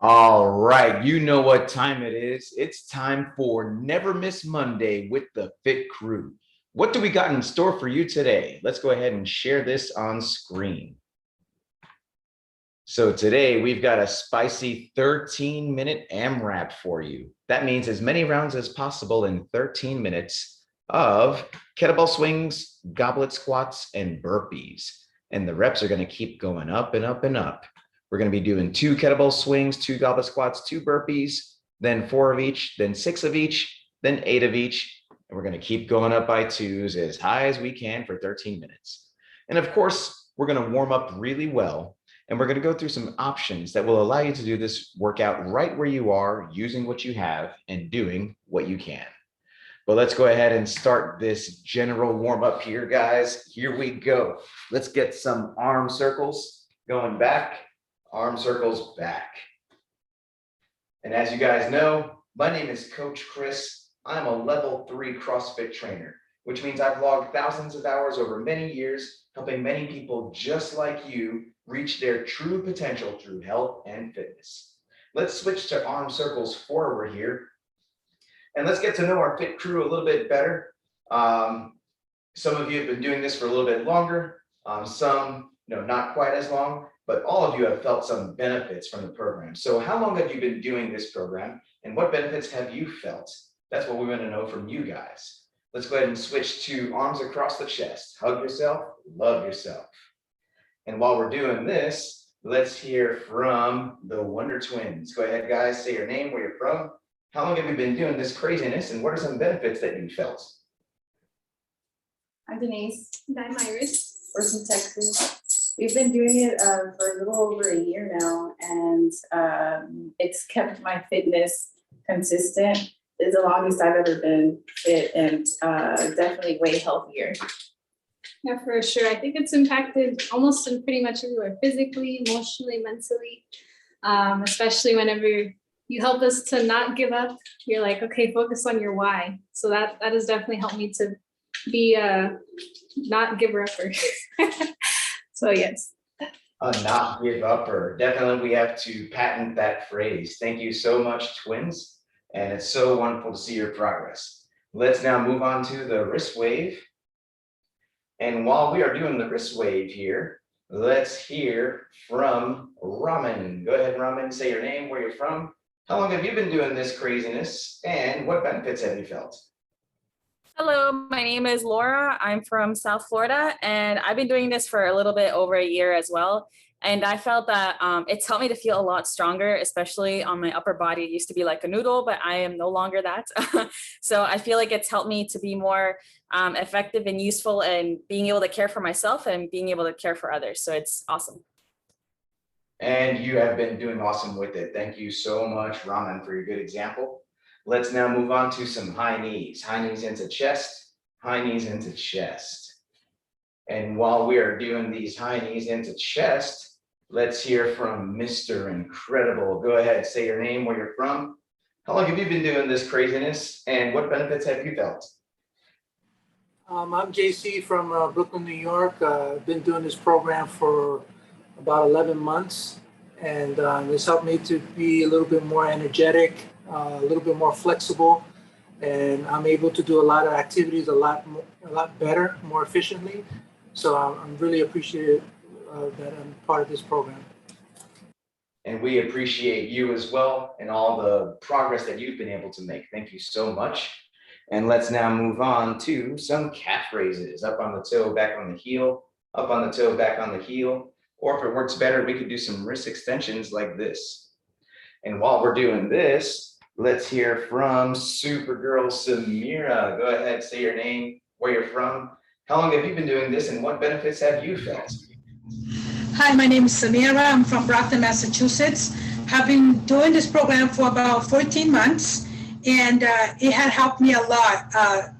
All right, you know what time it is. It's time for Never Miss Monday with the Fit Crew. What do we got in store for you today? Let's go ahead and share this on screen. So today we've got a spicy 13-minute AMRAP for you. That means as many rounds as possible in 13 minutes of kettlebell swings, goblet squats, and burpees. And the reps are going to keep going up and up and up. We're going to be doing 2 kettlebell swings, 2 goblet squats, 2 burpees, then 4 of each, then 6 of each, then 8 of each. And we're going to keep going up by 2s as high as we can for 13 minutes. And of course, we're going to warm up really well. And we're going to go through some options that will allow you to do this workout right where you are, using what you have and doing what you can. But let's go ahead and start this general warm up here, guys. Here we go. Let's get some arm circles going back. Arm circles back. And as you guys know, my name is Coach Chris. I'm a level 3 CrossFit trainer, which means I've logged thousands of hours over many years, helping many people just like you reach their true potential through health and fitness. Let's switch to arm circles forward here. And let's get to know our Fit Crew a little bit better. Some of you have been doing this for a little bit longer, some not quite as long, but all of you have felt some benefits from the program. So how long have you been doing this program and what benefits have you felt? That's what we want to know from you guys. Let's go ahead and switch to arms across the chest. Hug yourself, love yourself. And while we're doing this, let's hear from the Wonder Twins. Go ahead, guys, say your name, where you're from. How long have you been doing this craziness and what are some benefits that you felt? I'm Denise. And I'm Iris. We're from Texas. We've been doing it for a little over a year now, and it's kept my fitness consistent. It's the longest I've ever been fit, and definitely way healthier. Yeah, for sure. I think it's impacted almost in pretty much everywhere, physically, emotionally, mentally, especially whenever you help us to not give up. You're like, okay, focus on your why. So that has definitely helped me to be a not giver upper. So yes. A not give upper. Definitely we have to patent that phrase. Thank you so much, twins. And it's so wonderful to see your progress. Let's now move on to the wrist wave. And while we are doing the wrist wave here, let's hear from Raman. Go ahead, Raman, say your name, where you're from. How long have you been doing this craziness and what benefits have you felt? Hello, my name is Laura. I'm from South Florida, and I've been doing this for a little bit over a year as well. And I felt that it's helped me to feel a lot stronger, especially on my upper body. It used to be like a noodle, but I am no longer that. So I feel like it's helped me to be more effective and useful in being able to care for myself and being able to care for others. So it's awesome. And you have been doing awesome with it. Thank you so much, Raman, for your good example. Let's now move on to some high knees. High knees into chest, high knees into chest. And while we are doing these high knees into chest, let's hear from Mr. Incredible. Go ahead, say your name, where you're from. How long have you been doing this craziness and what benefits have you felt? I'm JC from Brooklyn, New York. I've been doing this program for about 11 months, and it's helped me to be a little bit more energetic, a little bit more flexible, and I'm able to do a lot of activities a lot better, more efficiently. So I'm really appreciative that I'm part of this program. And we appreciate you as well and all the progress that you've been able to make. Thank you so much. And let's now move on to some calf raises. Up on the toe, back on the heel, up on the toe, back on the heel. Or if it works better, we could do some wrist extensions like this. And while we're doing this, let's hear from Supergirl Samira. Go ahead, say your name, where you're from. How long have you been doing this and what benefits have you felt? Hi, my name is Samira. I'm from Brockton, Massachusetts. Have been doing this program for about 14 months, and it had helped me a lot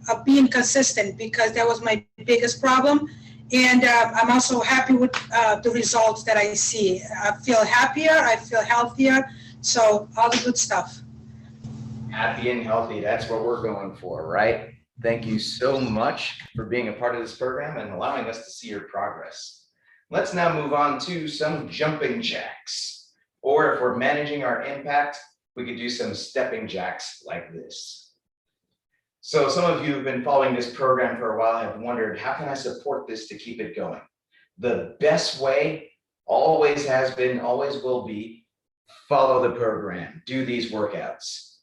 of being consistent because that was my biggest problem. And I'm also happy with the results that I see. I feel happier, I feel healthier, so all the good stuff. Happy and healthy, that's what we're going for, right? Thank you so much for being a part of this program and allowing us to see your progress. Let's now move on to some jumping jacks. Or if we're managing our impact, we could do some stepping jacks like this. So some of you who've been following this program for a while have wondered, how can I support this to keep it going? The best way always has been, always will be, follow the program, do these workouts,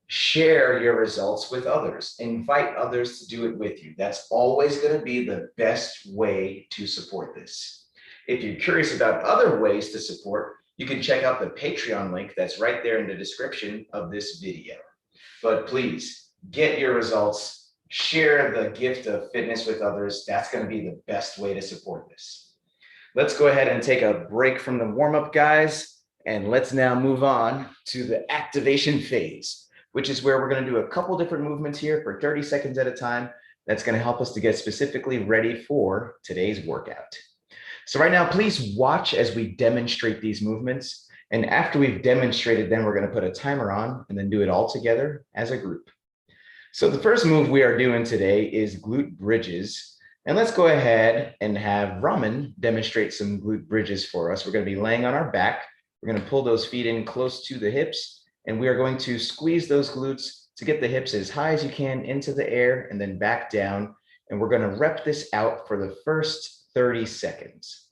share your results with others, invite others to do it with you. That's always going to be the best way to support this. If you're curious about other ways to support, you can check out the Patreon link that's right there in the description of this video. But please, get your results, share the gift of fitness with others. That's going to be the best way to support this. Let's go ahead and take a break from the warm-up, guys, and let's now move on to the activation phase, which is where we're going to do a couple different movements here for 30 seconds at a time. That's going to help us to get specifically ready for today's workout. So right now, please watch as we demonstrate these movements. And after we've demonstrated them, we're going to put a timer on and then do it all together as a group. So the first move we are doing today is glute bridges. And let's go ahead and have Raman demonstrate some glute bridges for us. We're going to be laying on our back. We're going to pull those feet in close to the hips, and we are going to squeeze those glutes to get the hips as high as you can into the air and then back down. And we're going to rep this out for the first 30 seconds.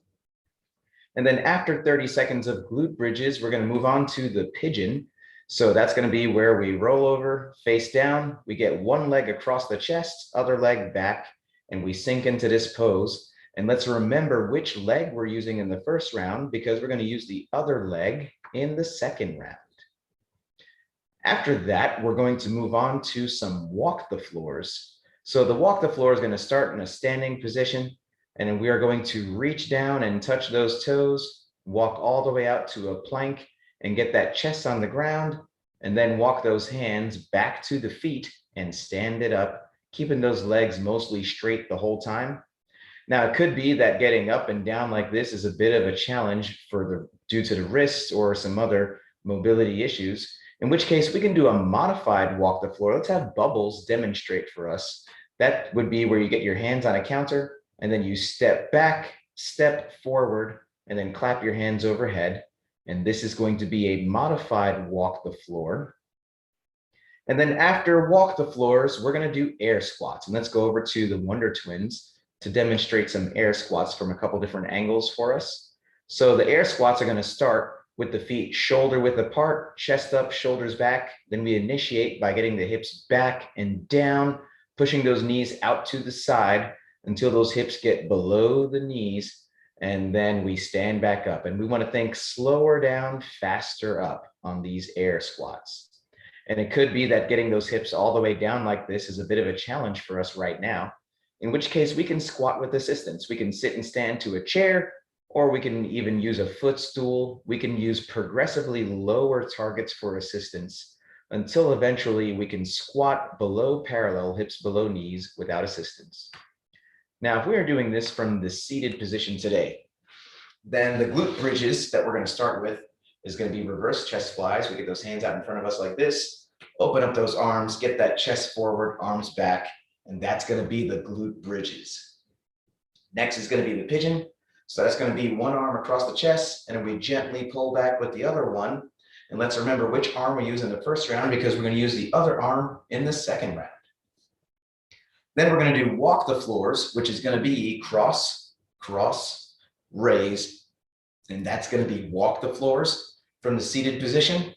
And then after 30 seconds of glute bridges, we're going to move on to the pigeon. So that's going to be where we roll over, face down. We get one leg across the chest, other leg back, and we sink into this pose. And let's remember which leg we're using in the first round, because we're going to use the other leg in the second round. After that, we're going to move on to some walk the floors. So the walk the floor is going to start in a standing position, and then we are going to reach down and touch those toes, walk all the way out to a plank and get that chest on the ground, and then walk those hands back to the feet and stand it up, keeping those legs mostly straight the whole time. Now, it could be that getting up and down like this is a bit of a challenge due to the wrists or some other mobility issues, in which case we can do a modified walk the floor. Let's have Bubbles demonstrate for us. That would be where you get your hands on a counter, and then you step back, step forward, and then clap your hands overhead. And this is going to be a modified walk the floor. And then after walk the floors, we're going to do air squats. And let's go over to the Wonder Twins to demonstrate some air squats from a couple different angles for us. So the air squats are going to start with the feet shoulder width apart, chest up, shoulders back. Then we initiate by getting the hips back and down, pushing those knees out to the side until those hips get below the knees. And then we stand back up, and we want to think slower down, faster up on these air squats. And it could be that getting those hips all the way down like this is a bit of a challenge for us right now, in which case we can squat with assistance. We can sit and stand to a chair, or we can even use a footstool. We can use progressively lower targets for assistance until eventually we can squat below parallel, hips below knees without assistance. Now, if we are doing this from the seated position today, then the glute bridges that we're going to start with is going to be reverse chest flies. We get those hands out in front of us like this, open up those arms, get that chest forward, arms back, and that's going to be the glute bridges. Next is going to be the pigeon. So that's going to be one arm across the chest, and we gently pull back with the other one. And let's remember which arm we use in the first round, because we're going to use the other arm in the second round. Then we're going to do walk the floors, which is going to be cross, cross, raise. And that's going to be walk the floors from the seated position.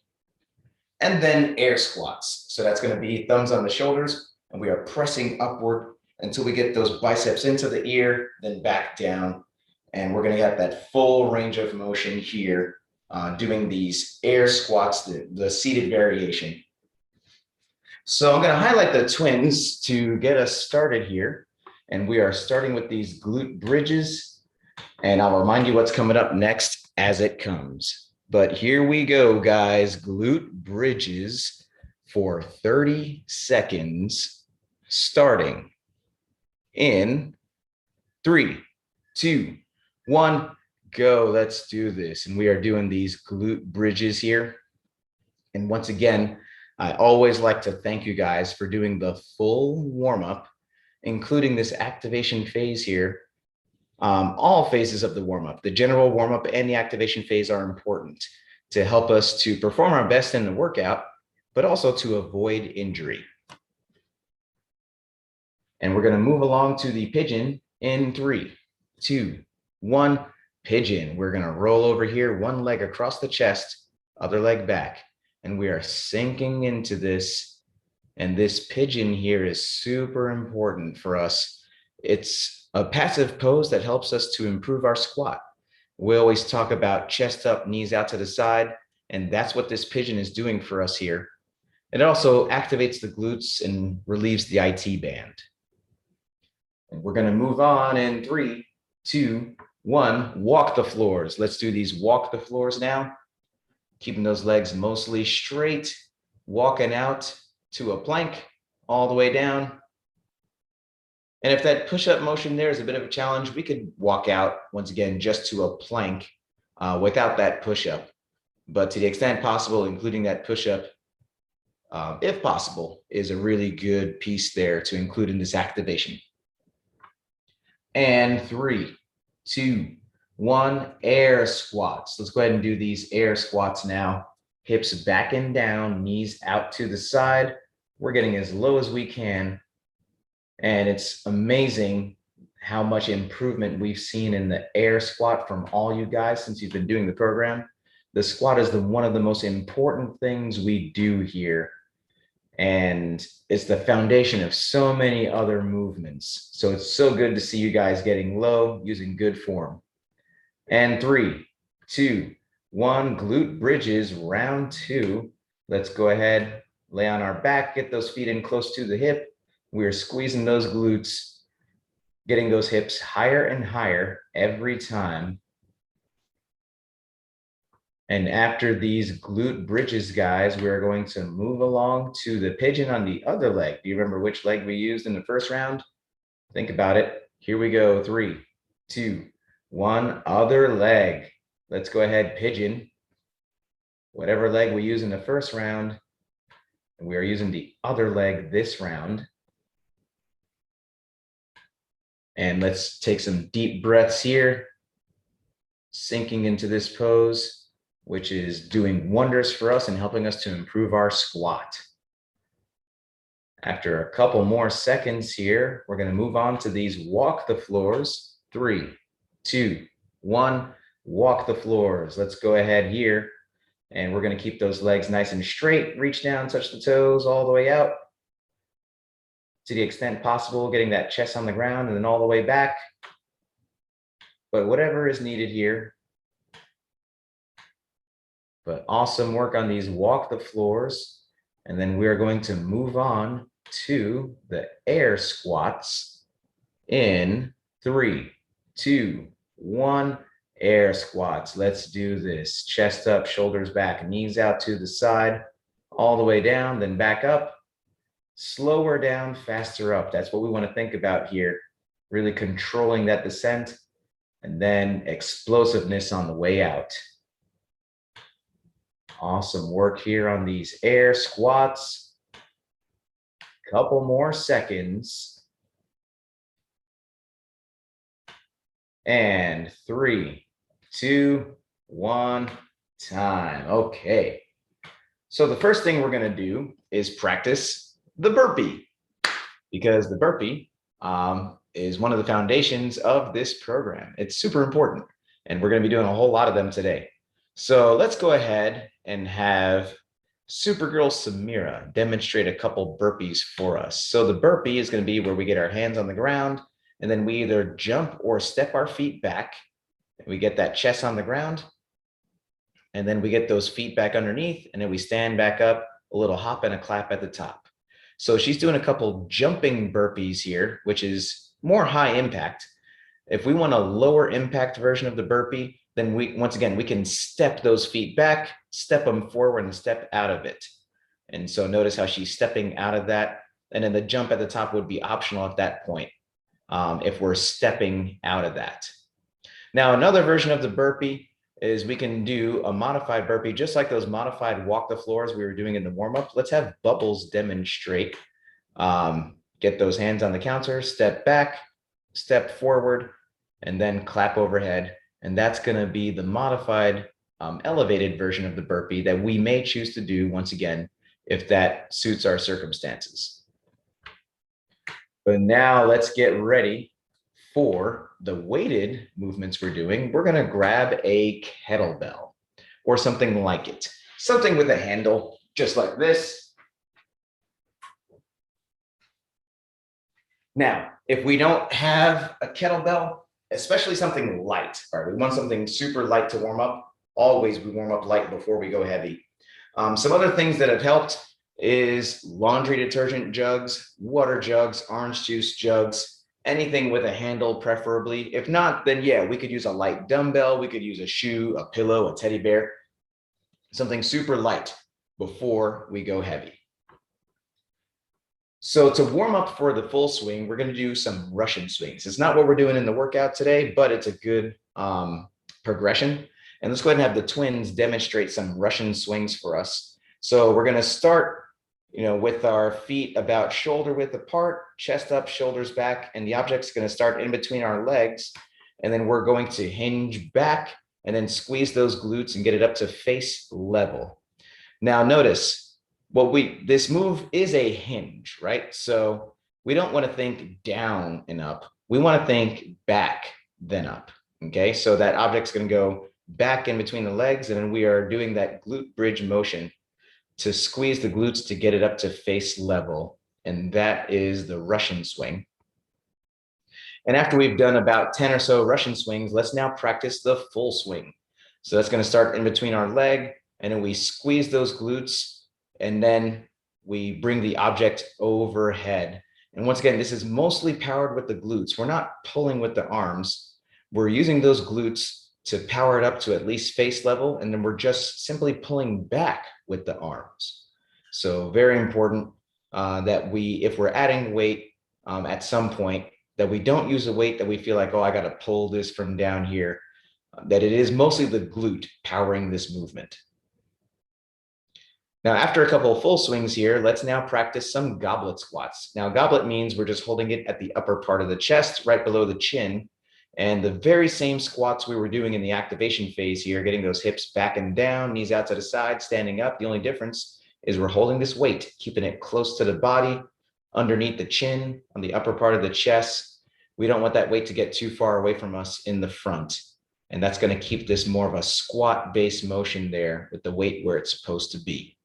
And then air squats. So that's going to be thumbs on the shoulders, and we are pressing upward until we get those biceps into the ear, then back down. And we're going to get that full range of motion here, doing these air squats, the seated variation. So I'm going to highlight the twins to get us started here. And we are starting with these glute bridges. And I'll remind you what's coming up next as it comes. But here we go, guys. Glute bridges for 30 seconds, starting in 3, 2, 1, go. Let's do this. And we are doing these glute bridges here. And once again, I always like to thank you guys for doing the full warm-up, including this activation phase here. All phases of the warm-up, the general warm-up and the activation phase, are important. to help us to perform our best in the workout, but also to avoid injury. And we're going to move along to the pigeon in 3, 2, 1, pigeon. We're going to roll over here, one leg across the chest, other leg back. And we are sinking into this. And this pigeon here is super important for us. It's a passive pose that helps us to improve our squat. We always talk about chest up, knees out to the side. And that's what this pigeon is doing for us here. It also activates the glutes and relieves the IT band. And we're going to move on in 3, 2, 1, walk the floors. Let's do these walk the floors now. Keeping those legs mostly straight, walking out to a plank all the way down. And if that push-up motion there is a bit of a challenge, we could walk out once again just to a plank without that push-up. But to the extent possible, including that push-up, if possible, is a really good piece there to include in this activation. And 3, 2, 1, air squats. Let's go ahead and do these air squats now. Hips back and down, knees out to the side. We're getting as low as we can. And it's amazing how much improvement we've seen in the air squat from all you guys since you've been doing the program. The squat is one of the most important things we do here. And it's the foundation of so many other movements. So it's so good to see you guys getting low using good form. And 3, 2, 1, glute bridges, round 2. Let's go ahead, lay on our back, get those feet in close to the hip. We're squeezing those glutes, getting those hips higher and higher every time. And after these glute bridges, guys, we're going to move along to the pigeon on the other leg. Do you remember which leg we used in the first round? Think about it. Here we go. 3, 2, 1, other leg. Let's go ahead, pigeon. Whatever leg we use in the first round, and we are using the other leg this round. And let's take some deep breaths here, sinking into this pose, which is doing wonders for us and helping us to improve our squat. After a couple more seconds here, we're going to move on to these walk the floors. 3, 2, 1, walk the floors. Let's go ahead here. And we're going to keep those legs nice and straight. Reach down, touch the toes all the way out. To the extent possible, getting that chest on the ground and then all the way back. But whatever is needed here. But awesome work on these walk the floors. And then we're going to move on to the air squats in 3, 2, 1, air squats. Let's do this. Chest up, shoulders back, knees out to the side, all the way down, then back up. Slower down, faster up. That's what we want to think about here. Really controlling that descent and then explosiveness on the way out. Awesome work here on these air squats. Couple more seconds. And 3, 2, 1, time. Okay. So the first thing we're going to do is practice the burpee, because the burpee is one of the foundations of this program. It's super important, and we're going to be doing a whole lot of them today. So let's go ahead and have Supergirl Samira demonstrate a couple burpees for us. So the burpee is going to be where we get our hands on the ground, and then we either jump or step our feet back. We get that chest on the ground, and then we get those feet back underneath, and then we stand back up, a little hop and a clap at the top. So she's doing a couple jumping burpees here, which is more high impact. If we want a lower impact version of the burpee, then once again, we can step those feet back, step them forward and step out of it. And so notice how she's stepping out of that. And then the jump at the top would be optional at that point if we're stepping out of that. Now, another version of the burpee is we can do a modified burpee, just like those modified walk the floors we were doing in the warm-up. Let's have Bubbles demonstrate. Get those hands on the counter, step back, step forward, and then clap overhead. And that's going to be the modified elevated version of the burpee that we may choose to do once again, if that suits our circumstances. But now let's get ready for the weighted movements we're doing. We're gonna grab a kettlebell or something like it, something with a handle, just like this. Now, if we don't have a kettlebell, especially something light, all right, we want something super light to warm up. Always we warm up light before we go heavy. Some other things that have helped is laundry detergent jugs, water jugs, orange juice jugs, anything with a handle preferably. If not, then yeah, we could use a light dumbbell. We could use a shoe, a pillow, a teddy bear, something super light before we go heavy. So to warm up for the full swing, we're going to do some Russian swings. It's not what we're doing in the workout today, but it's a good progression. And let's go ahead and have the twins demonstrate some Russian swings for us. So we're going to start, with our feet about shoulder width apart, chest up, shoulders back, and the object's going to start in between our legs. And then we're going to hinge back and then squeeze those glutes and get it up to face level. Now notice, this move is a hinge, right? So we don't want to think down and up. We want to think back, then up. Okay, so that object's going to go back in between the legs, and then we are doing that glute bridge motion to squeeze the glutes to get it up to face level. And that is the Russian swing. And after we've done about 10 or so Russian swings, let's now practice the full swing. So that's going to start in between our leg, and then we squeeze those glutes, and then we bring the object overhead. And once again, this is mostly powered with the glutes. We're not pulling with the arms. We're using those glutes to power it up to at least face level, and then we're just simply pulling back with the arms. So very important that if we're adding weight at some point, that we don't use a weight that we feel like, oh, I got to pull this from down here, that it is mostly the glute powering this movement. Now, after a couple of full swings here, let's now practice some goblet squats. Now, goblet means we're just holding it at the upper part of the chest, right below the chin. And the very same squats we were doing in the activation phase here, getting those hips back and down, knees out to the side, standing up. The only difference is we're holding this weight, keeping it close to the body, underneath the chin, on the upper part of the chest. We don't want that weight to get too far away from us in the front. And that's going to keep this more of a squat-based motion there with the weight where it's supposed to be.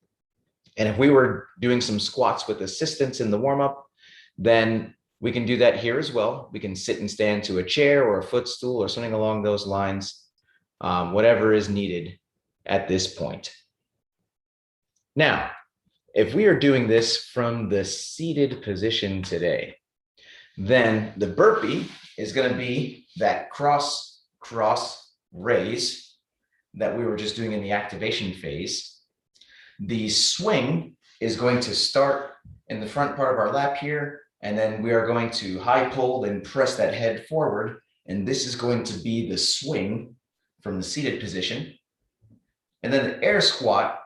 And if we were doing some squats with assistance in the warm-up, then we can do that here as well. We can sit and stand to a chair or a footstool or something along those lines, whatever is needed at this point. Now, if we are doing this from the seated position today, then the burpee is going to be that cross raise that we were just doing in the activation phase. The swing is going to start in the front part of our lap here, and then we are going to high pull and press that head forward. And this is going to be the swing from the seated position. And then the air squat,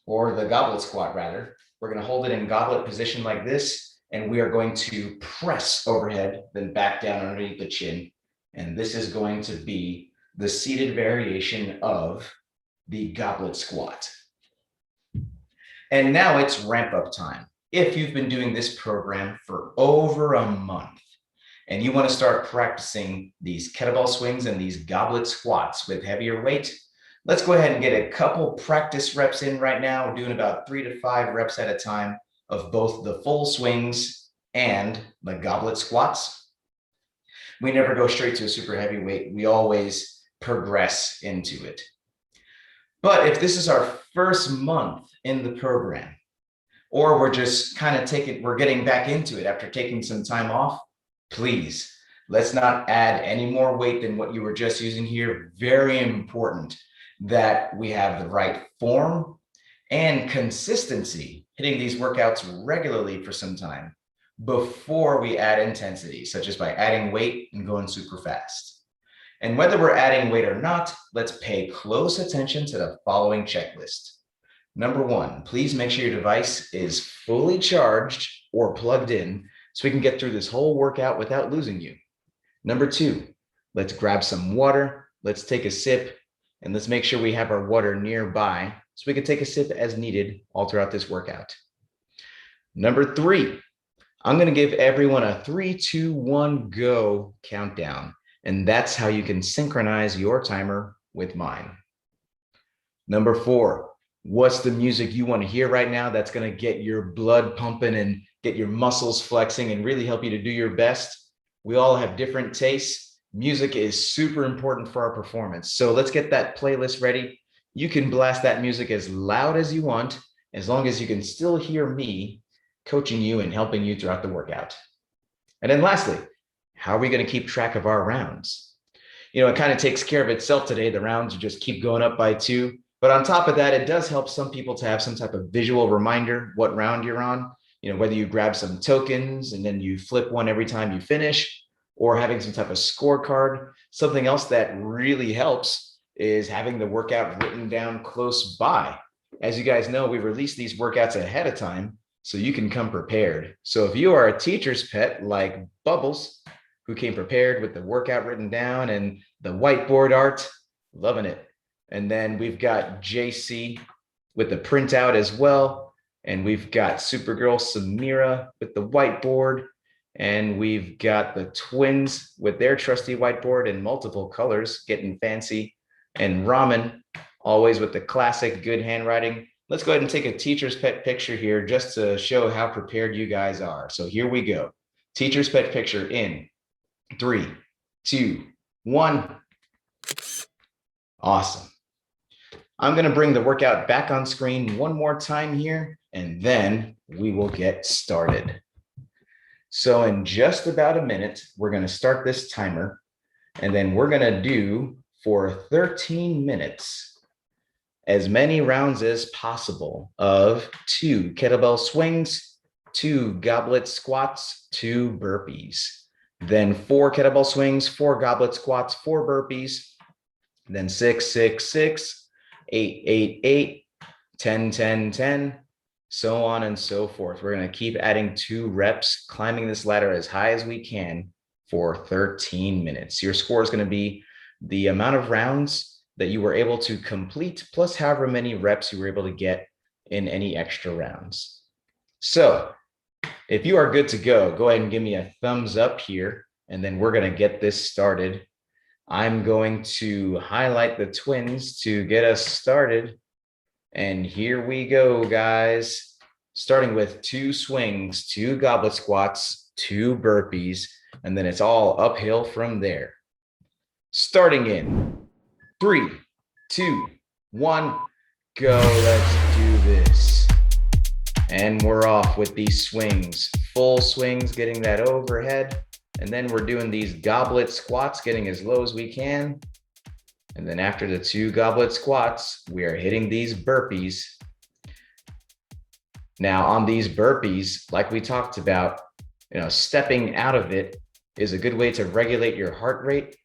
or the goblet squat rather, we're going to hold it in goblet position like this, and we are going to press overhead, then back down underneath the chin. And this is going to be the seated variation of the goblet squat. And now it's ramp up time. If you've been doing this program for over a month and you want to start practicing these kettlebell swings and these goblet squats with heavier weight, let's go ahead and get a couple practice reps in right now. We're doing about 3 to 5 reps at a time of both the full swings and the goblet squats. We never go straight to a super heavy weight. We always progress into it. But if this is our first month in the program, or we're just kind of we're getting back into it after taking some time off, please, let's not add any more weight than what you were just using here. Very important that we have the right form and consistency, hitting these workouts regularly for some time before we add intensity, such as by adding weight and going super fast. And whether we're adding weight or not, let's pay close attention to the following checklist. Number 1, please make sure your device is fully charged or plugged in so we can get through this whole workout without losing you. Number 2, let's grab some water. Let's take a sip And let's make sure we have our water nearby so we can take a sip as needed all throughout this workout. Number 3, I'm going to give everyone a 3, 2, 1, go countdown. And that's how you can synchronize your timer with mine. Number 4, what's the music you want to hear right now that's going to get your blood pumping and get your muscles flexing and really help you to do your best? We all have different tastes. Music is super important for our performance. So let's get that playlist ready. You can blast that music as loud as you want, as long as you can still hear me coaching you and helping you throughout the workout. And then lastly, how are we going to keep track of our rounds? You know, it kind of takes care of itself today. The rounds just keep going up by 2. But on top of that, it does help some people to have some type of visual reminder what round you're on. You know, whether you grab some tokens and then you flip one every time you finish, or having some type of scorecard. Something else that really helps is having the workout written down close by. As you guys know, we release these workouts ahead of time so you can come prepared. So if you are a teacher's pet like Bubbles, who came prepared with the workout written down and the whiteboard art, loving it. And then we've got JC with the printout as well. And we've got Supergirl Samira with the whiteboard. And we've got the twins with their trusty whiteboard in multiple colors, getting fancy. And Ramen, always with the classic good handwriting. Let's go ahead and take a teacher's pet picture here just to show how prepared you guys are. So here we go. Teacher's pet picture in 3, 2, 1. Awesome. I'm going to bring the workout back on screen one more time here, and then we will get started. So in just about a minute, we're going to start this timer, and then we're going to do for 13 minutes, as many rounds as possible of 2 kettlebell swings, 2 goblet squats, 2 burpees, then 4 kettlebell swings, 4 goblet squats, 4 burpees, then 6, 6, 6, 8, 8, 8, 10, 10, 10, so on and so forth. We're going to keep adding 2 reps, climbing this ladder as high as we can for 13 minutes. Your score is going to be the amount of rounds that you were able to complete, plus however many reps you were able to get in any extra rounds. So if you are good to go, go ahead and give me a thumbs up here, and then we're going to get this started. I'm going to highlight the twins to get us started. And here we go, guys. Starting with 2 swings, 2 goblet squats, 2 burpees, and then it's all uphill from there. Starting in 3, 2, 1, go. Let's do this. And we're off with these swings. Full swings, getting that overhead. And then we're doing these goblet squats, getting as low as we can. And then after the 2 goblet squats, we are hitting these burpees. Now on these burpees, like we talked about, stepping out of it is a good way to regulate your heart rate.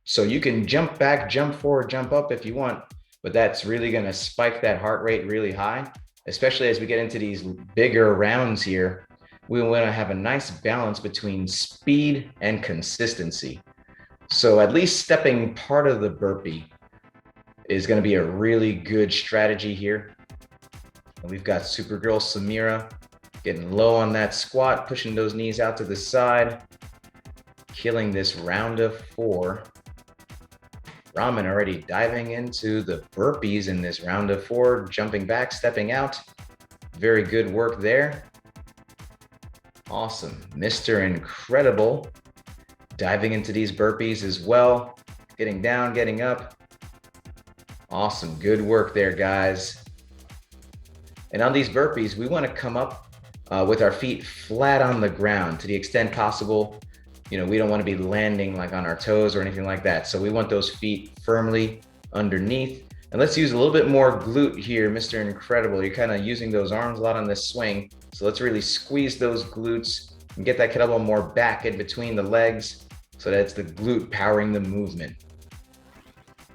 So you can jump back, jump forward, jump up if you want, but that's really going to spike that heart rate really high, especially as we get into these bigger rounds here. We want to have a nice balance between speed and consistency. So at least stepping part of the burpee is going to be a really good strategy here. And we've got Supergirl Samira getting low on that squat, pushing those knees out to the side, killing this round of 4. Ramen already diving into the burpees in this round of 4, jumping back, stepping out. Very good work there. Awesome. Mr. Incredible diving into these burpees as well, getting down, getting up. Awesome. Good work there, guys. And on these burpees, we want to come up with our feet flat on the ground to the extent possible. We don't want to be landing like on our toes or anything like that. So we want those feet firmly underneath. And let's use a little bit more glute here, Mr. Incredible. You're kind of using those arms a lot on this swing. So let's really squeeze those glutes and get that kettlebell more back in between the legs so that it's the glute powering the movement.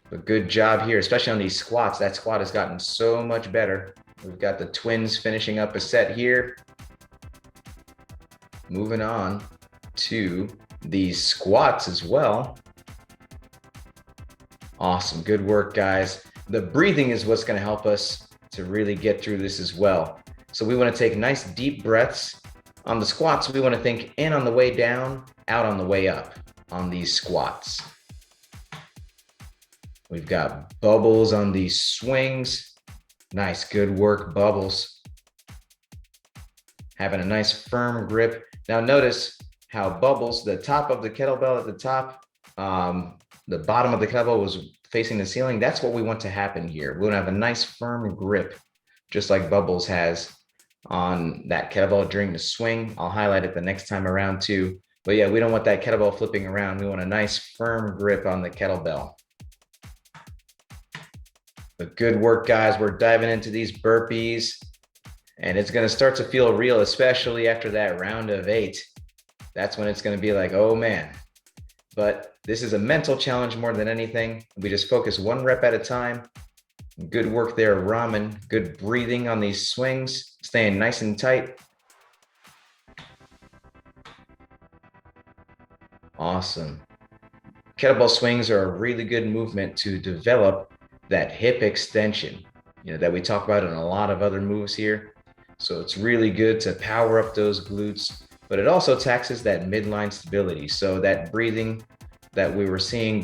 But good job here, especially on these squats. That squat has gotten so much better. We've got the twins finishing up a set here. Moving on to these squats as well. Awesome. Good work, guys. The breathing is what's going to help us to really get through this as well. So we want to take nice deep breaths. On the squats, we want to think in on the way down, out on the way up on these squats. We've got bubbles on these swings. Nice, good work, bubbles. Having a nice firm grip. Now notice how bubbles, the top of the kettlebell at the top, the bottom of the kettlebell was facing the ceiling. That's what we want to happen here. We want to have a nice firm grip, just like Bubbles has on that kettlebell during the swing. I'll highlight it the next time around too. But yeah, we don't want that kettlebell flipping around. We want a nice firm grip on the kettlebell. But good work, guys. We're diving into these burpees, and it's going to start to feel real, especially after that round of 8. That's when it's going to be like, oh man. But this is a mental challenge more than anything. We just focus 1 rep at a time. Good work there, Ramen. Good breathing on these swings, staying nice and tight. Awesome. Kettlebell swings are a really good movement to develop that hip extension, that we talk about in a lot of other moves here. So it's really good to power up those glutes, but it also taxes that midline stability. So that breathing that we were seeing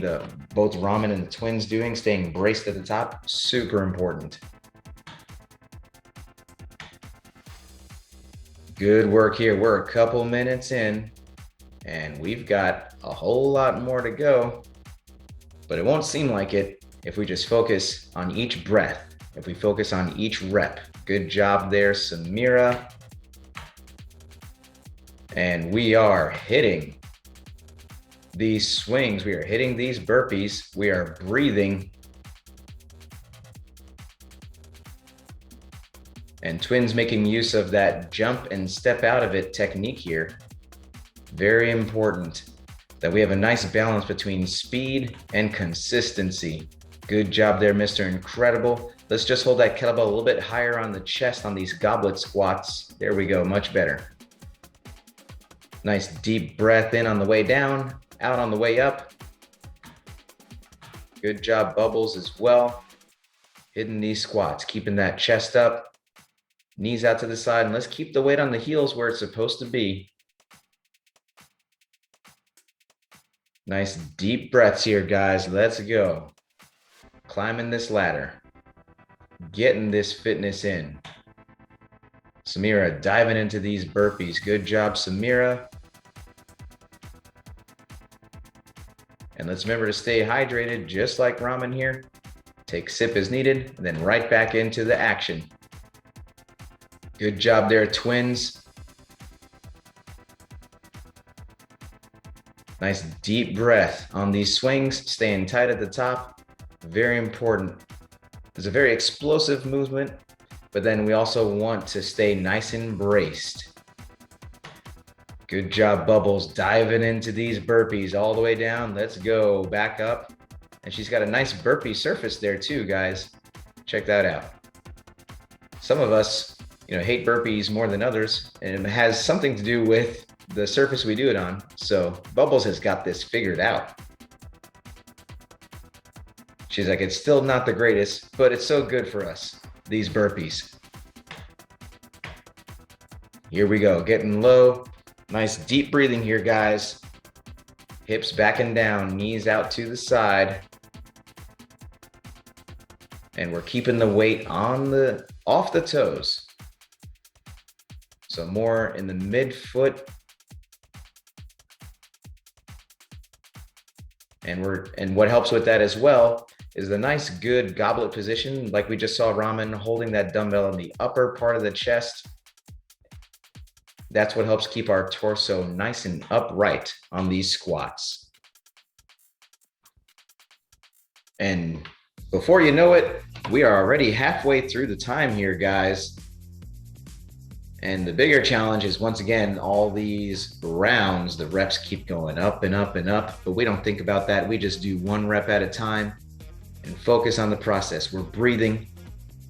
both Ramen and the twins doing, staying braced at the top, super important. Good work here. We're a couple minutes in, and we've got a whole lot more to go, but it won't seem like it if we just focus on each breath, if we focus on each rep. Good job there, Samira. And we are hitting these swings. We are hitting these burpees. We are breathing. And twins making use of that jump and step out of it technique here. Very important that we have a nice balance between speed and consistency. Good job there, Mr. Incredible. Let's just hold that kettlebell a little bit higher on the chest on these goblet squats. There we go, much better. Nice deep breath in on the way down, out on the way up. Good job, Bubbles, as well. Hitting these squats, keeping that chest up, knees out to the side, and let's keep the weight on the heels where it's supposed to be. Nice deep breaths here, guys. Let's go. Climbing this ladder, getting this fitness in. Samira diving into these burpees. Good job, Samira. And let's remember to stay hydrated, just like Ramen here. Take a sip as needed, and then right back into the action. Good job there, twins. Nice deep breath on these swings, staying tight at the top. Very important. It's a very explosive movement, but then we also want to stay nice and braced. Good job, Bubbles, diving into these burpees all the way down. Let's go, back up. And she's got a nice burpee surface there too, guys. Check that out. Some of us, hate burpees more than others, and it has something to do with the surface we do it on. So Bubbles has got this figured out. She's like, it's still not the greatest, but it's so good for us, these burpees. Here we go, getting low. Nice deep breathing here, guys. Hips back and down, knees out to the side. And we're keeping the weight off the toes. So more in the midfoot. And what helps with that as well is the nice good goblet position, like we just saw Ramen holding that dumbbell in the upper part of the chest. That's what helps keep our torso nice and upright on these squats. And before you know it, we are already halfway through the time here, guys. And the bigger challenge is, once again, all these rounds, the reps keep going up and up and up, but we don't think about that. We just do 1 rep at a time and focus on the process. We're breathing,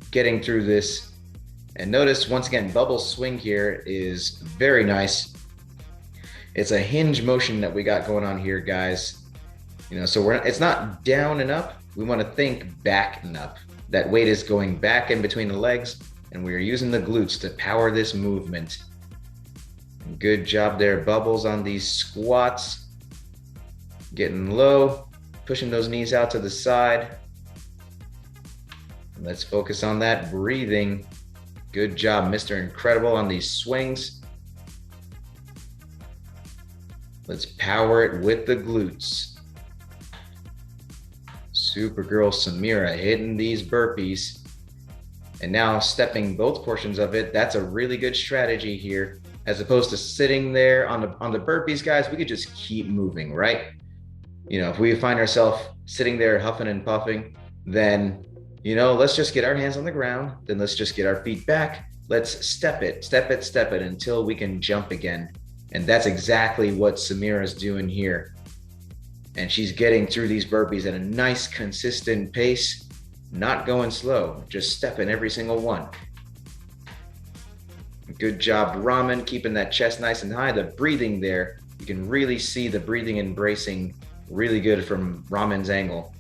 getting through this. And notice, once again, Bubbles' swing here is very nice. It's a hinge motion that we got going on here, guys. So it's not down and up. We want to think back and up. That weight is going back in between the legs, and we are using the glutes to power this movement. Good job there, Bubbles, on these squats. Getting low, pushing those knees out to the side. Let's focus on that breathing. Good job, Mr. Incredible, on these swings. Let's power it with the glutes. Supergirl Samira hitting these burpees. And now stepping both portions of it. That's a really good strategy here. As opposed to sitting there on the burpees, guys, we could just keep moving, right? If we find ourselves sitting there huffing and puffing, then, let's just get our hands on the ground. Then let's just get our feet back. Let's step it until we can jump again. And that's exactly what Samira's doing here. And she's getting through these burpees at a nice, consistent pace, not going slow, just stepping every single one. Good job, Ramen, keeping that chest nice and high. The breathing there, you can really see the breathing and bracing really good from Ramen's angle.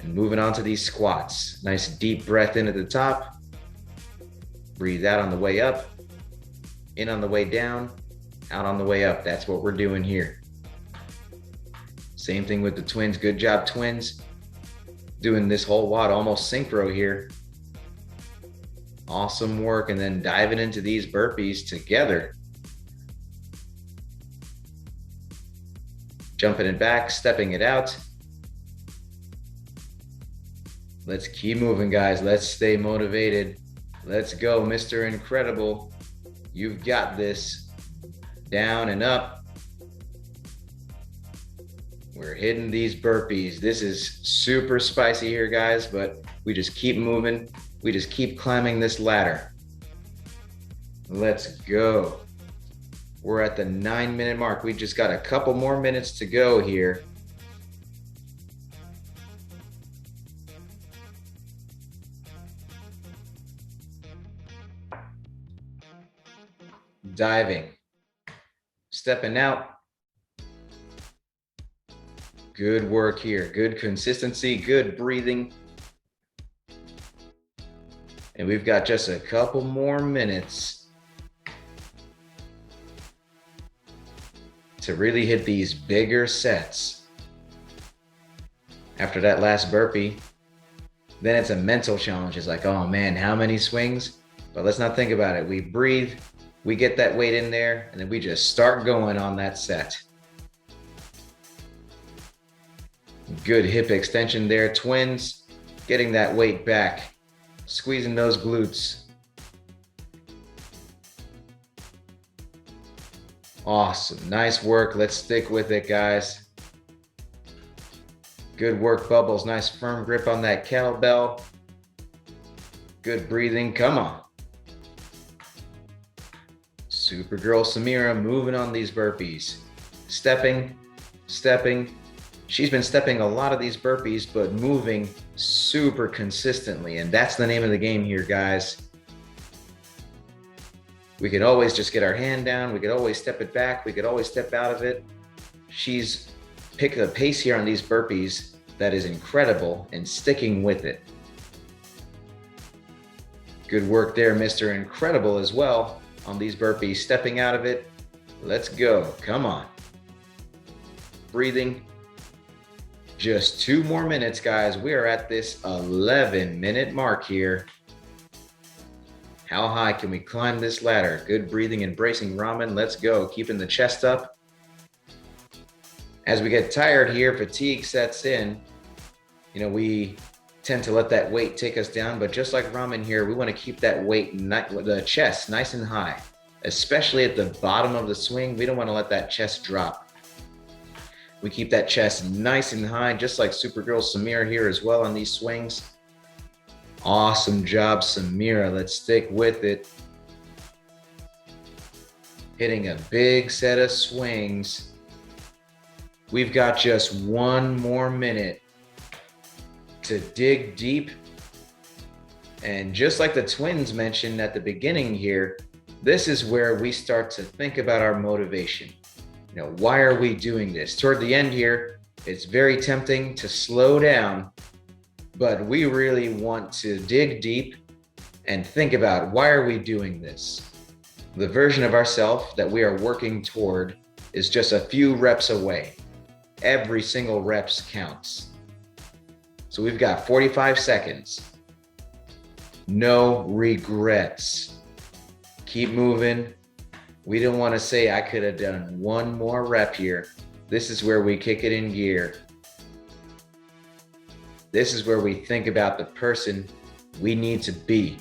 And moving on to these squats. Nice deep breath in at the top. Breathe out on the way up. In on the way down. Out on the way up. That's what we're doing here. Same thing with the twins. Good job, twins. Doing this whole WOD almost synchro here. Awesome work. And then diving into these burpees together. Jumping it back, stepping it out. Let's keep moving, guys. Let's stay motivated. Let's go, Mr. Incredible. You've got this. Down and up. We're hitting these burpees. This is super spicy here, guys, but we just keep moving. We just keep climbing this ladder. Let's go. We're at the 9-minute mark. We just got a couple more minutes to go here. Diving. Stepping out. Good work here. Good consistency, good breathing. And we've got just a couple more minutes to really hit these bigger sets. After that last burpee, then it's a mental challenge. It's like, oh man, how many swings? But let's not think about it. We breathe. We get that weight in there, and then we just start going on that set. Good hip extension there, twins. Getting that weight back. Squeezing those glutes. Awesome, nice work. Let's stick with it, guys. Good work, Bubbles. Nice firm grip on that kettlebell. Good breathing, come on. Supergirl Samira moving on these burpees. Stepping. She's been stepping a lot of these burpees, but moving super consistently. And that's the name of the game here, guys. We could always just get our hand down. We could always step it back. We could always step out of it. She's picked a pace here on these burpees that is incredible and sticking with it. Good work there, Mr. Incredible, as well. On these burpees, stepping out of it. Let's go, come on. Breathing. Just 2 more minutes, guys. We are at this 11-minute mark here. How high can we climb this ladder? Good breathing and bracing, Ramen. Let's go, keeping the chest up. As we get tired here, fatigue sets in. We tend to let that weight take us down, but just like Ramen here, we want to keep that weight, the chest nice and high, especially at the bottom of the swing. We don't want to let that chest drop. We keep that chest nice and high, just like Supergirl Samira here as well on these swings. Awesome job, Samira. Let's stick with it. Hitting a big set of swings. We've got just 1 more minute to dig deep. And just like the twins mentioned at the beginning here, this is where we start to think about our motivation. why are we doing this? Toward the end here, it's very tempting to slow down, but we really want to dig deep and think about, why are we doing this? The version of ourselves that we are working toward is just a few reps away. Every single reps counts. So we've got 45 seconds. No regrets. Keep moving. We don't want to say, I could have done one more rep here. This is where we kick it in gear. This is where we think about the person we need to be.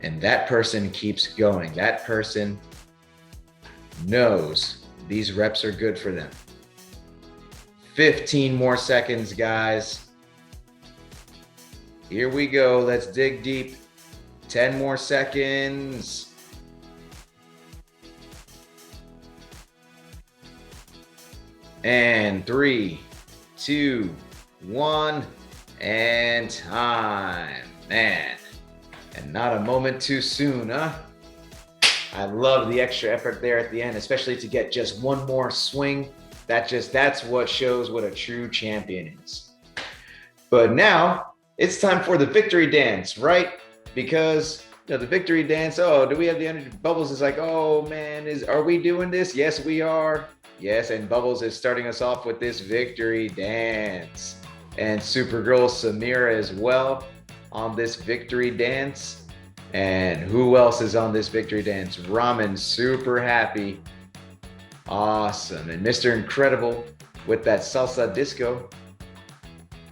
And that person keeps going. That person knows these reps are good for them. 15 more seconds, guys. Here we go. Let's dig deep. 10 more seconds. And 3, 2, 1, and time. Man, and not a moment too soon, huh? I love the extra effort there at the end, especially to get just one more swing. That's what shows what a true champion is. But now it's time for the victory dance, right? Because the victory dance, oh, do we have the energy? Bubbles is like, oh man, are we doing this? Yes, we are. Yes, and Bubbles is starting us off with this victory dance. And Supergirl Samira as well on this victory dance. And who else is on this victory dance? Ramen, super happy. Awesome. And Mr. Incredible with that salsa disco.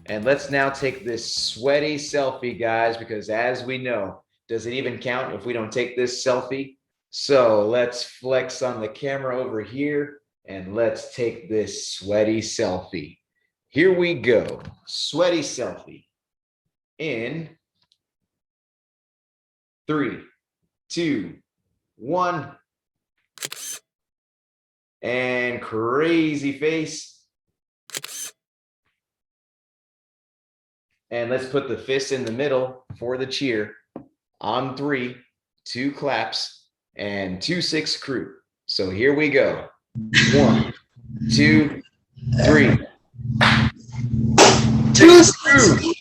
And let's now take this sweaty selfie, guys, because as we know, does it even count if we don't take this selfie? So let's flex on the camera over here and let's take this sweaty selfie. Here we go. Sweaty selfie. In 3, 2, 1. And crazy face. And let's put the fist in the middle for the cheer. On 3, 2 claps, and 2 6 crew. So here we go. 1, 2, 3. 2 6 crew.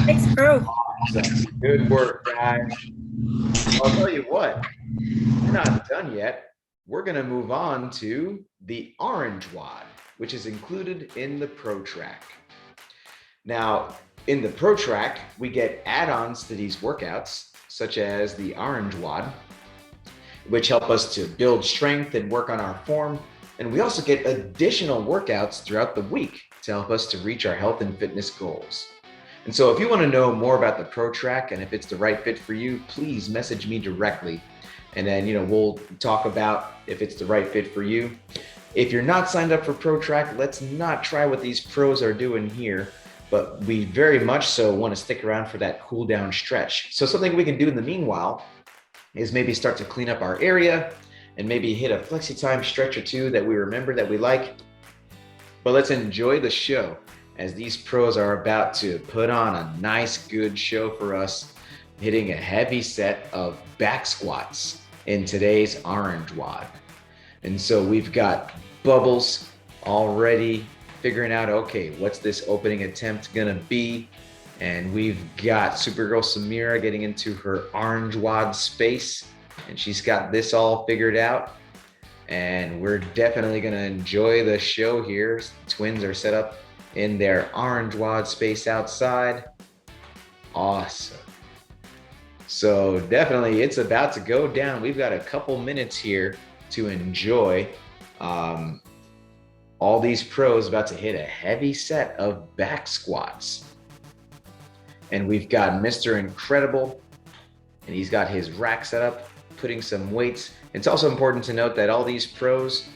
Thanks, crew. Awesome. Good work, guys. I'll tell you what, we're not done yet. We're going to move on to the orange WOD, which is included in the Pro Track. Now, in the Pro Track, we get add-ons to these workouts, such as the orange WOD, which help us to build strength and work on our form. And we also get additional workouts throughout the week to help us to reach our health and fitness goals. And so if you want to know more about the Pro Track and if it's the right fit for you, please message me directly. And then, we'll talk about if it's the right fit for you. If you're not signed up for Pro Track, let's not try what these pros are doing here, but we very much so want to stick around for that cool down stretch. So something we can do in the meanwhile is maybe start to clean up our area and maybe hit a flexi time stretch or two that we remember that we like. But let's enjoy the show as these pros are about to put on a nice, good show for us, hitting a heavy set of back squats in today's orange WOD. And so we've got Bubbles already figuring out, okay, what's this opening attempt gonna be? And we've got Supergirl Samira getting into her orange WOD space, and she's got this all figured out. And we're definitely gonna enjoy the show here. Twins are set up in their orange WOD space outside. Awesome. So definitely it's about to go down. We've got a couple minutes here to enjoy all these pros about to hit a heavy set of back squats. And we've got Mr. Incredible, and he's got his rack set up, putting some weights. It's also important to note that all these pros,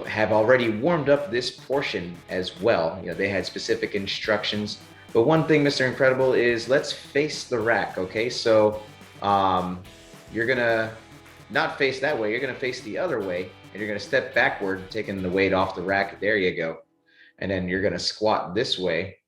have already warmed up this portion as well. They had specific instructions. But one thing, Mr. Incredible, is let's face the rack, okay? So you're gonna not face that way, you're gonna face the other way, and you're gonna step backward, taking the weight off the rack. There you go. And then you're gonna squat this way,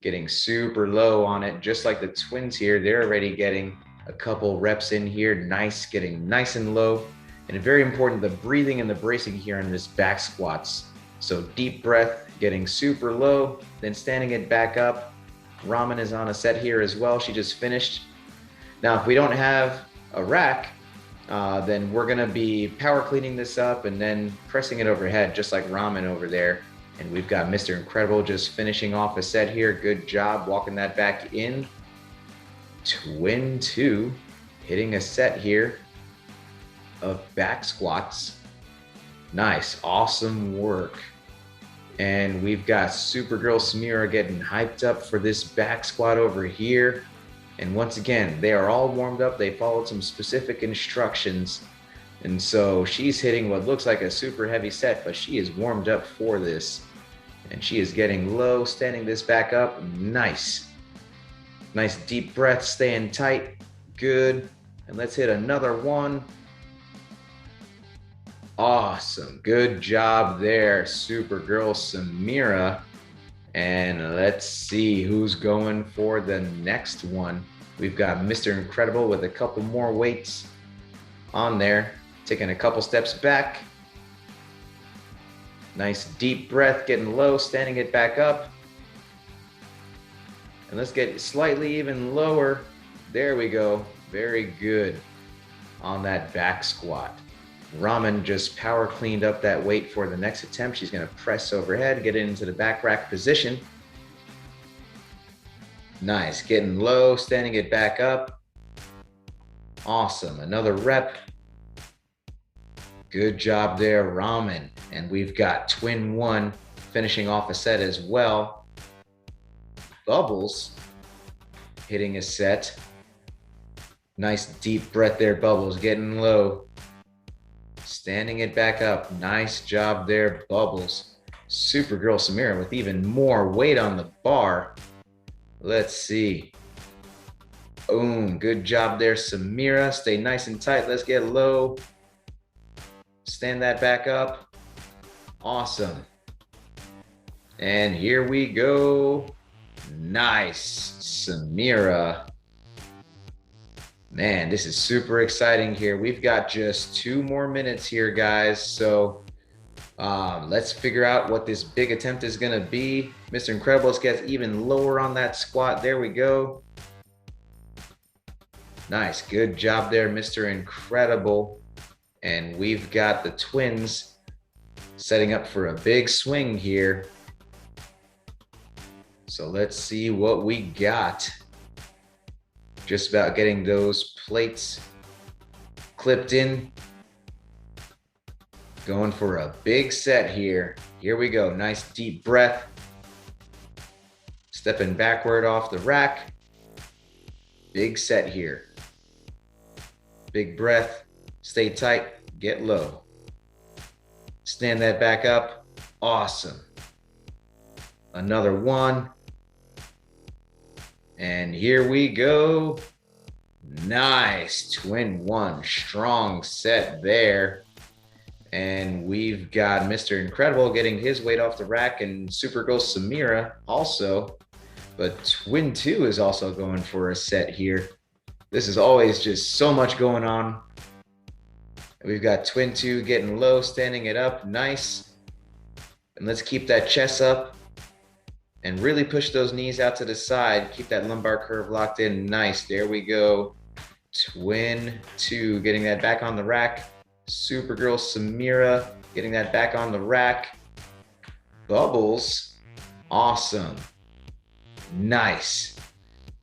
getting super low on it, just like the twins here. They're already getting a couple reps in here, nice, getting nice and low. And very important, the breathing and the bracing here in this back squats. So deep breath, getting super low, then standing it back up. Ramen is on a set here as well. She just finished. Now, if we don't have a rack, then we're gonna be power cleaning this up and then pressing it overhead, just like Ramen over there. And we've got Mr. Incredible just finishing off a set here. Good job walking that back in. Twin 2, hitting a set here of back squats. Nice, awesome work. And we've got Supergirl Samira getting hyped up for this back squat over here. And once again, they are all warmed up. They followed some specific instructions. And so she's hitting what looks like a super heavy set, but she is warmed up for this. And she is getting low, standing this back up. Nice. Nice deep breath, staying tight. Good. And let's hit another one. Awesome. Good job there, Supergirl Samira. And let's see who's going for the next one. We've got Mr. Incredible with a couple more weights on there, taking a couple steps back. Nice deep breath, getting low, standing it back up. And let's get slightly even lower. There we go. Very good on that back squat. Ramen just power cleaned up that weight for the next attempt. She's going to press overhead, get it into the back rack position. Nice, getting low, standing it back up. Awesome, another rep. Good job there, Ramen. And we've got Twin 1 finishing off a set as well. Bubbles hitting a set. Nice deep breath there, Bubbles, getting low. Standing it back up. Nice job there, Bubbles. Supergirl Samira with even more weight on the bar. Let's see. Boom. Good job there, Samira. Stay nice and tight. Let's get low. Stand that back up. Awesome. And here we go. Nice, Samira. Man, this is super exciting here. We've got just 2 more minutes here, guys. So let's figure out what this big attempt is gonna be. Mr. Incredible, let's get even lower on that squat. There we go. Nice, good job there, Mr. Incredible. And we've got the twins setting up for a big swing here. So let's see what we got. Just about getting those plates clipped in. Going for a big set here. Here we go. Nice deep breath. Stepping backward off the rack. Big set here. Big breath. Stay tight. Get low. Stand that back up. Awesome. Another one. And here we go. Nice. Twin 1. Strong set there. And we've got Mr. Incredible getting his weight off the rack, and Supergirl Samira also. But Twin 2 is also going for a set here. This is always just so much going on. We've got Twin 2 getting low, standing it up. Nice. And let's keep that chest up. And really push those knees out to the side. Keep that lumbar curve locked in. Nice. There we go. Twin 2 getting that back on the rack. Supergirl Samira getting that back on the rack. Bubbles. Awesome. Nice.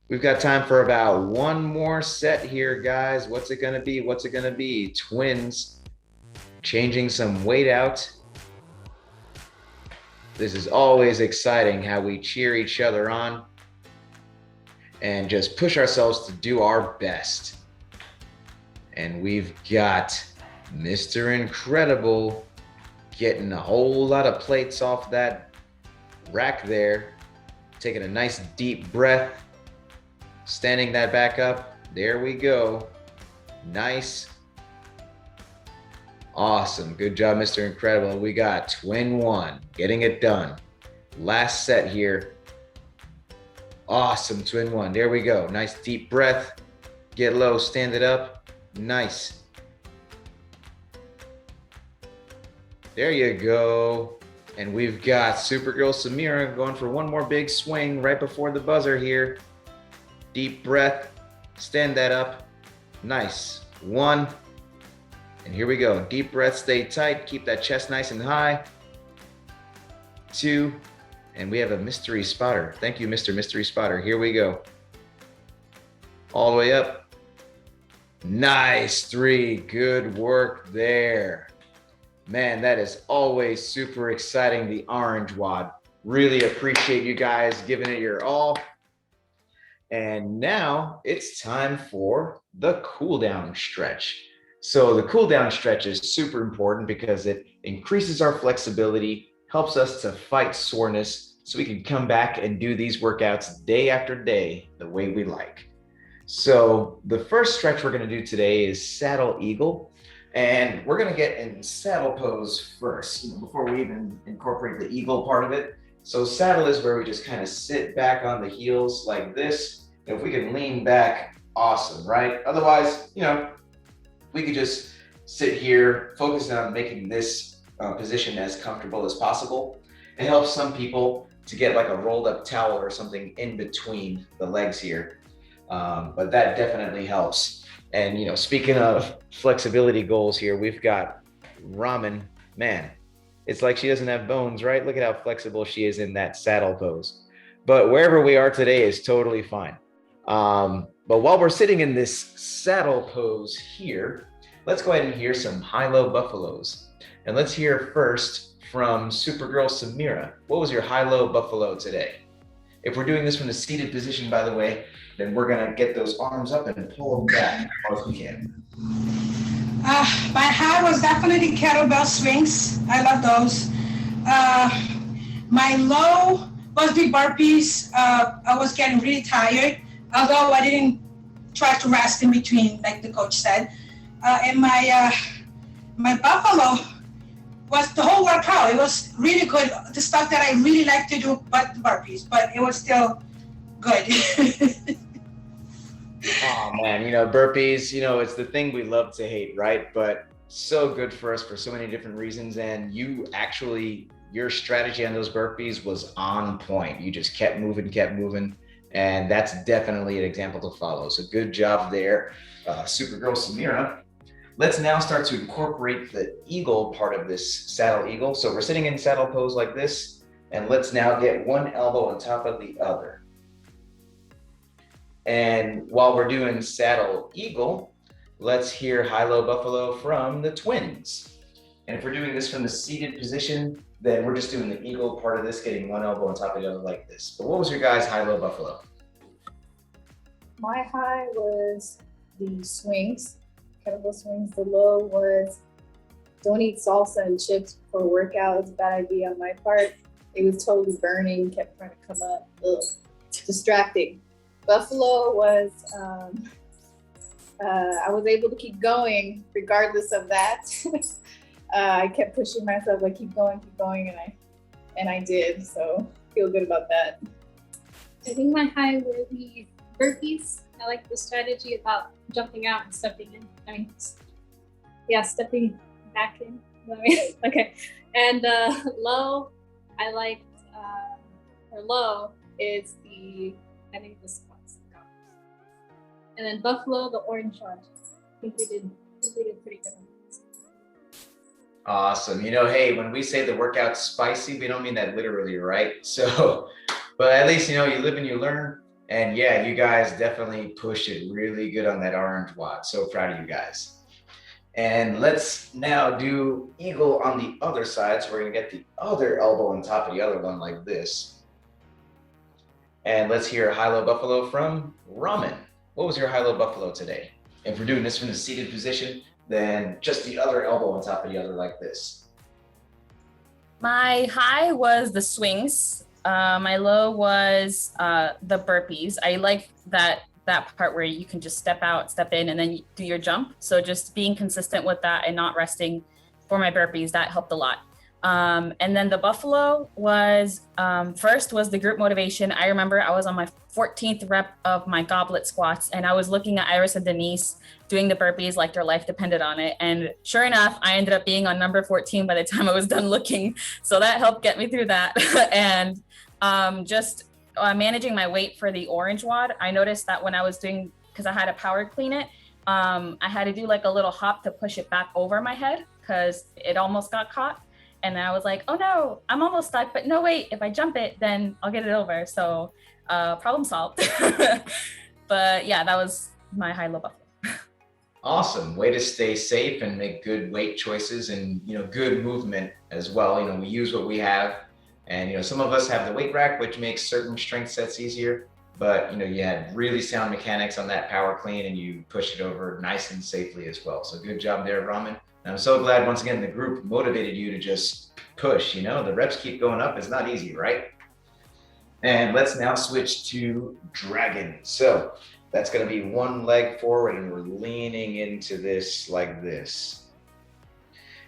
We've got time for about 1 more set here, guys. What's it going to be? What's it going to be? Twins changing some weight out. This is always exciting how we cheer each other on and just push ourselves to do our best. And we've got Mr. Incredible getting a whole lot of plates off that rack there, taking a nice deep breath, standing that back up. There we go. Nice. Awesome. Good job, Mr. Incredible. We got Twin 1 getting it done. Last set here. Awesome, Twin 1. There we go. Nice deep breath. Get low, stand it up. Nice. There you go. And we've got Supergirl Samira going for one more big swing right before the buzzer here. Deep breath, stand that up. Nice. 1. And here we go. Deep breath, stay tight, keep that chest nice and high. 2. And we have a mystery spotter. Thank you, Mr. Mystery Spotter. Here we go. All the way up. Nice. 3. Good work there. Man, that is always super exciting, the orange WOD. Really appreciate you guys giving it your all. And now it's time for the cool down stretch. So the cool down stretch is super important because it increases our flexibility, helps us to fight soreness so we can come back and do these workouts day after day the way we like. So the first stretch we're going to do today is saddle eagle. And we're going to get in saddle pose first, before we even incorporate the eagle part of it. So saddle is where we just kind of sit back on the heels like this. If we can lean back, awesome, right? Otherwise, we could just sit here, focus on making this position as comfortable as possible. It helps some people to get like a rolled up towel or something in between the legs here. But that definitely helps. And, speaking of flexibility goals here, we've got Ramen. Man, it's like she doesn't have bones, right? Look at how flexible she is in that saddle pose. But wherever we are today is totally fine. But while we're sitting in this saddle pose here, let's go ahead and hear some high-low buffaloes. And let's hear first from Supergirl Samira. What was your high-low buffalo today? If we're doing this from the seated position, by the way, then we're gonna get those arms up and pull them back as far as we can. My high was definitely kettlebell swings. I love those. My low was the burpees. I was getting really tired, although I didn't try to rest in between, like the coach said. And my buffalo was the whole workout. It was really good. The stuff that I really like to do, but the burpees, but it was still good. Oh man, burpees, it's the thing we love to hate, right? But so good for us for so many different reasons. And your strategy on those burpees was on point. You just kept moving. And that's definitely an example to follow. So good job there, Supergirl Samira. Let's now start to incorporate the eagle part of this saddle eagle. So we're sitting in saddle pose like this, and let's now get one elbow on top of the other. And while we're doing saddle eagle, let's hear high-low buffalo from the twins. And if we're doing this from the seated position, then we're just doing the eagle part of this, getting one elbow on top of the other like this. But what was your guys' high-low buffalo? My high was the swings, kettlebell swings. The low was don't eat salsa and chips before workout. It's a bad idea on my part. It was totally burning, kept trying to come up. Ugh. Distracting. Buffalo was, I was able to keep going regardless of that. I kept pushing myself, like keep going, and I did. So feel good about that. I think my high were the burpees. I like the strategy about jumping out and stepping in. Stepping back in. Okay. And low, I liked, low is the squats. And then buffalo, the orange one. I think we did pretty good on that. Awesome. Hey, when we say the workout's spicy, we don't mean that literally, right? So, but at least, you live and you learn. And yeah, you guys definitely pushed it really good on that orange WOD. So proud of you guys. And let's now do eagle on the other side. So we're gonna get the other elbow on top of the other one like this. And let's hear a high-low buffalo from Ramen. What was your high-low buffalo today? If we're doing this from the seated position, then just the other elbow on top of the other like this. My high was the swings. My low was the burpees. I like that part where you can just step out, step in, and then you do your jump. So just being consistent with that and not resting for my burpees, that helped a lot. And then the buffalo was, first was the group motivation. I remember I was on my 14th rep of my goblet squats, and I was looking at Iris and Denise doing the burpees like their life depended on it. And sure enough, I ended up being on number 14 by the time I was done looking. So that helped get me through that. And just managing my weight for the orange WOD, I noticed that when I was doing, because I had to power clean it, I had to do like a little hop to push it back over my head because it almost got caught. And I was like, oh no, I'm almost stuck, but no, wait, if I jump it, then I'll get it over. So problem solved. But yeah, that was my high-low buffalo. Awesome. Way to stay safe and make good weight choices and, good movement as well. We use what we have. And, some of us have the weight rack, which makes certain strength sets easier. But, you had really sound mechanics on that power clean and you pushed it over nice and safely as well. So good job there, Raman. And I'm so glad, once again, the group motivated you to just push. The reps keep going up. It's not easy, right? And let's now switch to dragon. So that's going to be one leg forward and we're leaning into this like this.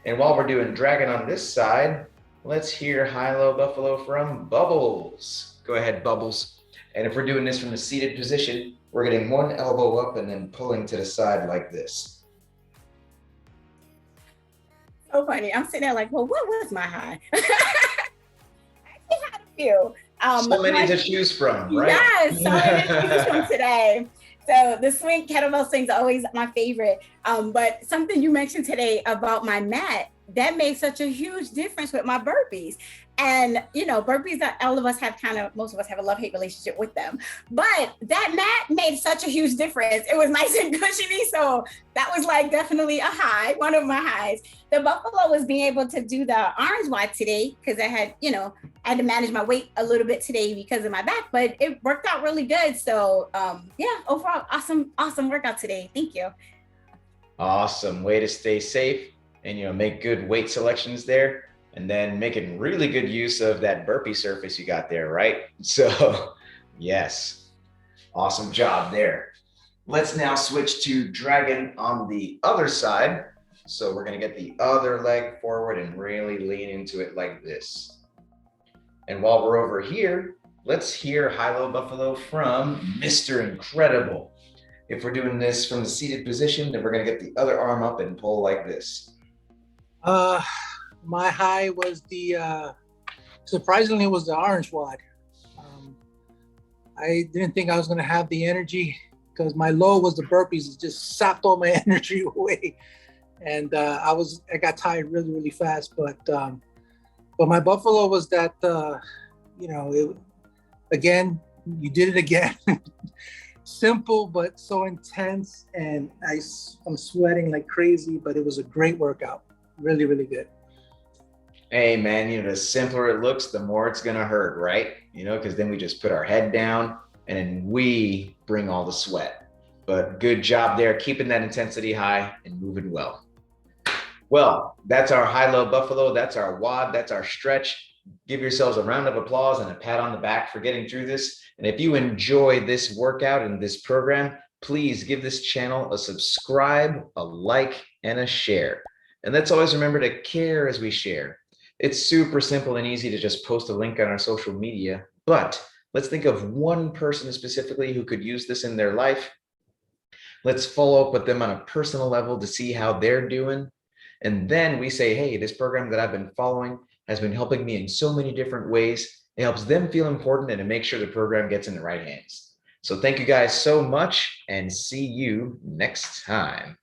And while we're doing dragon on this side, let's hear high-low buffalo from Bubbles. Go ahead, Bubbles. And if we're doing this from the seated position, we're getting one elbow up and then pulling to the side like this. So funny. I'm sitting there like, well, what was my high? I actually had a few. So many to choose from, right? Yes, so many to choose from today. So the kettlebell swings are always my favorite. But something you mentioned today about my mat, that made such a huge difference with my burpees. And, burpees that most of us have a love-hate relationship with them. But that mat made such a huge difference. It was nice and cushiony. So that was like definitely a high, one of my highs. The buffalo was being able to do the orange WOD today because I had to manage my weight a little bit today because of my back, but it worked out really good. So overall, awesome workout today. Thank you. Awesome. Way to stay safe and, make good weight selections there. And then making really good use of that burpee surface you got there, right? So, yes, awesome job there. Let's now switch to dragon on the other side. So we're gonna get the other leg forward and really lean into it like this. And while we're over here, let's hear high-low buffalo from Mr. Incredible. If we're doing this from the seated position, then we're gonna get the other arm up and pull like this. My high was surprisingly, it was the orange WOD. I didn't think I was going to have the energy because my low was the burpees. It just sapped all my energy away. And I got tired really, really fast. But my buffalo was that, again, you did it again. Simple, but so intense. And I'm sweating like crazy, but it was a great workout. Really, really good. Hey man, the simpler it looks, the more it's gonna hurt, right? Because then we just put our head down and then we bring all the sweat. But good job there, keeping that intensity high and moving well. Well, that's our high-low buffalo, that's our WOD, that's our stretch. Give yourselves a round of applause and a pat on the back for getting through this. And if you enjoy this workout and this program, please give this channel a subscribe, a like, and a share. And let's always remember to care as we share. It's super simple and easy to just post a link on our social media, but let's think of one person specifically who could use this in their life. Let's follow up with them on a personal level to see how they're doing. And then we say, hey, this program that I've been following has been helping me in so many different ways. It helps them feel important and to make sure the program gets in the right hands. So thank you guys so much and see you next time.